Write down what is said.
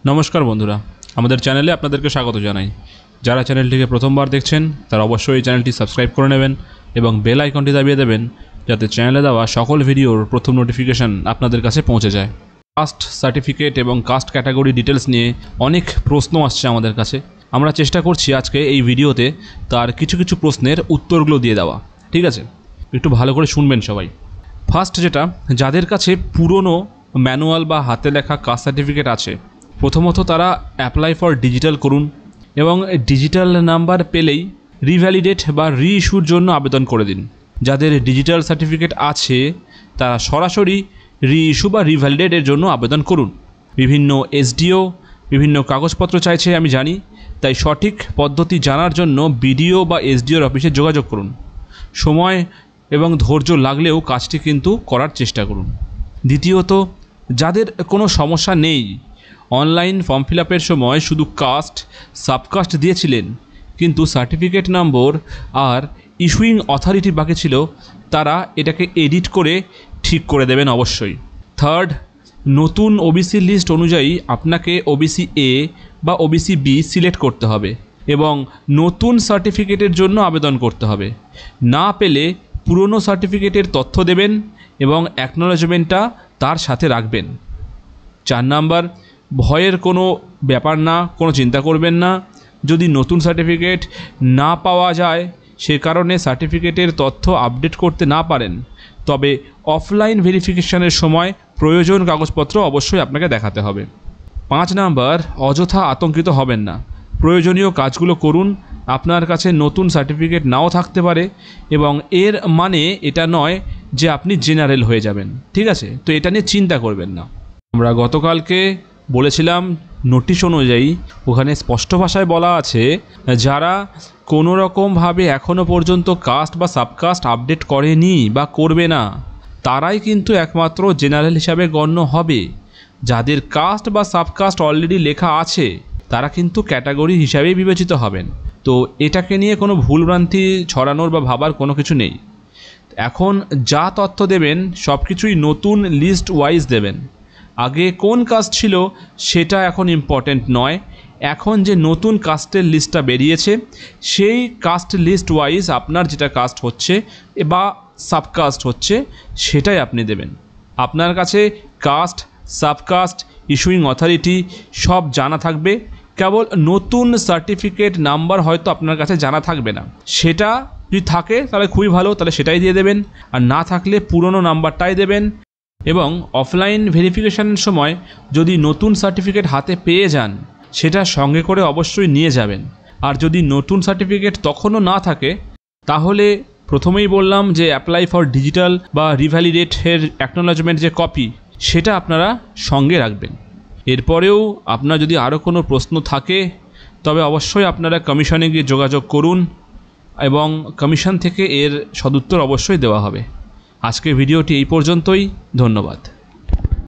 নমস্কার বন্ধুরা, আমাদের চ্যানেলে আপনাদেরকে স্বাগত জানাই। যারা চ্যানেলটিকে প্রথমবার দেখছেন তারা অবশ্যই এই চ্যানেলটি সাবস্ক্রাইব করে নেবেন এবং বেল আইকনটি দাবিয়ে দেবেন যাতে চ্যানেলে দেওয়া সকল ভিডিওর প্রথম নোটিফিকেশান আপনাদের কাছে পৌঁছে যায়। কাস্ট সার্টিফিকেট এবং কাস্ট ক্যাটাগরি ডিটেলস নিয়ে অনেক প্রশ্ন আসছে আমাদের কাছে। আমরা চেষ্টা করছি আজকে এই ভিডিওতে তার কিছু কিছু প্রশ্নের উত্তরগুলো দিয়ে দেওয়া। ঠিক আছে, একটু ভালো করে শুনবেন সবাই। ফার্স্ট যেটা, যাদের কাছে পুরনো ম্যানুয়াল বা হাতে লেখা কাস্ট সার্টিফিকেট আছে, প্রথমত তারা অ্যাপ্লাই ফর ডিজিটাল করুন এবং ডিজিটাল নাম্বার পেলেই রিভ্যালিডেট বা রিইস্যুর জন্য আবেদন করে দিন। যাদের ডিজিটাল সার্টিফিকেট আছে তারা সরাসরি রিইস্যু বা রিভ্যালিডেটের জন্য আবেদন করুন। বিভিন্ন এসডিও বিভিন্ন কাগজপত্র চাইছে আমি জানি, তাই সঠিক পদ্ধতি জানার জন্য বিডিও বা এসডিওর অফিসে যোগাযোগ করুন। সময় এবং ধৈর্য লাগলেও কাজটি কিন্তু করার চেষ্টা করুন। দ্বিতীয়ত, যাদের কোনো সমস্যা নেই, অনলাইন ফর্ম ফিল আপের সময় শুধু কাস্ট সাবকাস্ট দিয়েছিলেন কিন্তু সার্টিফিকেট নম্বর আর ইস্যুইং অথরিটি বাকি ছিল, তারা এটাকে এডিট করে ঠিক করে দেবেন অবশ্যই। থার্ড, নতুন ওবিসি লিস্ট অনুযায়ী আপনাকে ওবিসি এ বা ওবিসি বি সিলেক্ট করতে হবে এবং নতুন সার্টিফিকেটের জন্য আবেদন করতে হবে। না পেলে পুরনো সার্টিফিকেটের তথ্য দেবেন এবং অ্যাকনোলেজমেন্টটা তার সাথে রাখবেন। 4 নাম্বার, ভয়ের কোনো ব্যাপার না, কোনো চিন্তা করবেন না। যদি নতুন সার্টিফিকেট না পাওয়া যায়, সে কারণে সার্টিফিকেটের তথ্য আপডেট করতে না পারেন, তবে অফলাইন ভেরিফিকেশনের সময় প্রয়োজন কাগজপত্র অবশ্যই আপনাকে দেখাতে হবে। 5 নাম্বার, অযথা আতঙ্কিত হবেন না, প্রয়োজনীয় কাজগুলো করুন। আপনার কাছে নতুন সার্টিফিকেট নাও থাকতে পারে এবং এর মানে এটা নয় যে আপনি জেনারেল হয়ে যাবেন। ঠিক আছে, তো এটা নিয়ে চিন্তা করবেন না। আমরা গতকালকে বলেছিলাম নোটিশ অনুযায়ী ওখানে স্পষ্ট ভাষায় বলা আছে, যারা কোনো রকমভাবে এখনও পর্যন্ত কাস্ট বা সাবকাস্ট আপডেট করেনি বা করবে না, তারাই কিন্তু একমাত্র জেনারেল হিসাবে গণ্য হবে। যাদের কাস্ট বা সাবকাস্ট অলরেডি লেখা আছে তারা কিন্তু ক্যাটাগরি হিসাবেই বিবেচিত হবেন। তো এটাকে নিয়ে কোনো ভুলভ্রান্তি ছড়ানোর বা ভাবার কোনো কিছু নেই। এখন যা তথ্য দেবেন সব কিছুই নতুন লিস্ট ওয়াইজ দেবেন। আগে কোন কাস্ট ছিল সেটা এখন ইম্পর্ট্যান্ট নয়, এখন যে নতুন কাস্টের লিস্টটা বেরিয়েছে সেই কাস্ট লিস্ট ওয়াইজ আপনার যেটা কাস্ট হচ্ছে বা সাবকাস্ট হচ্ছে সেটাই আপনি দেবেন। আপনার কাছে কাস্ট, সাবকাস্ট, ইস্যুইং অথরিটি সব জানা থাকবে, কেবল নতুন সার্টিফিকেট নাম্বার হয়তো আপনার কাছে জানা থাকবে না। সেটা যদি থাকে তাহলে খুবই ভালো, তাহলে সেটাই দিয়ে দেবেন, আর না থাকলে পুরনো নাম্বারটাই দেবেন। এবং অফলাইন ভেরিফিকেশানের সময় যদি নতুন সার্টিফিকেট হাতে পেয়ে যান সেটা সঙ্গে করে অবশ্যই নিয়ে যাবেন। আর যদি নতুন সার্টিফিকেট তখনও না থাকে তাহলে প্রথমেই বললাম যে অ্যাপ্লাই ফর ডিজিটাল বা রিভ্যালিডেটের অ্যাকনোলেজমেন্ট যে কপি সেটা আপনারা সঙ্গে রাখবেন। এরপরেও আপনার যদি আরও কোনো প্রশ্ন থাকে তবে অবশ্যই আপনারা কমিশনে গিয়ে যোগাযোগ করুন এবং কমিশন থেকে এর সদুত্তর অবশ্যই দেওয়া হবে। আজকের ভিডিওটি এই পর্যন্তই। ধন্যবাদ।